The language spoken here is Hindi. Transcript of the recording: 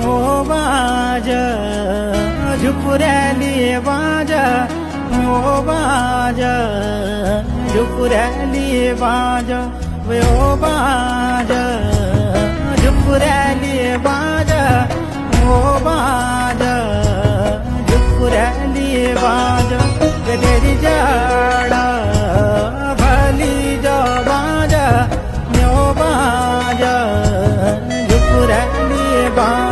ओ बाज झुपुरली बाज ओ बाज झुपुरली बाज ओ बाज झुपुरली बाज ओ बाज झुपुरली बाज तेरी जाड़ा भली जो बाज ओ बाज झुपुरली बाज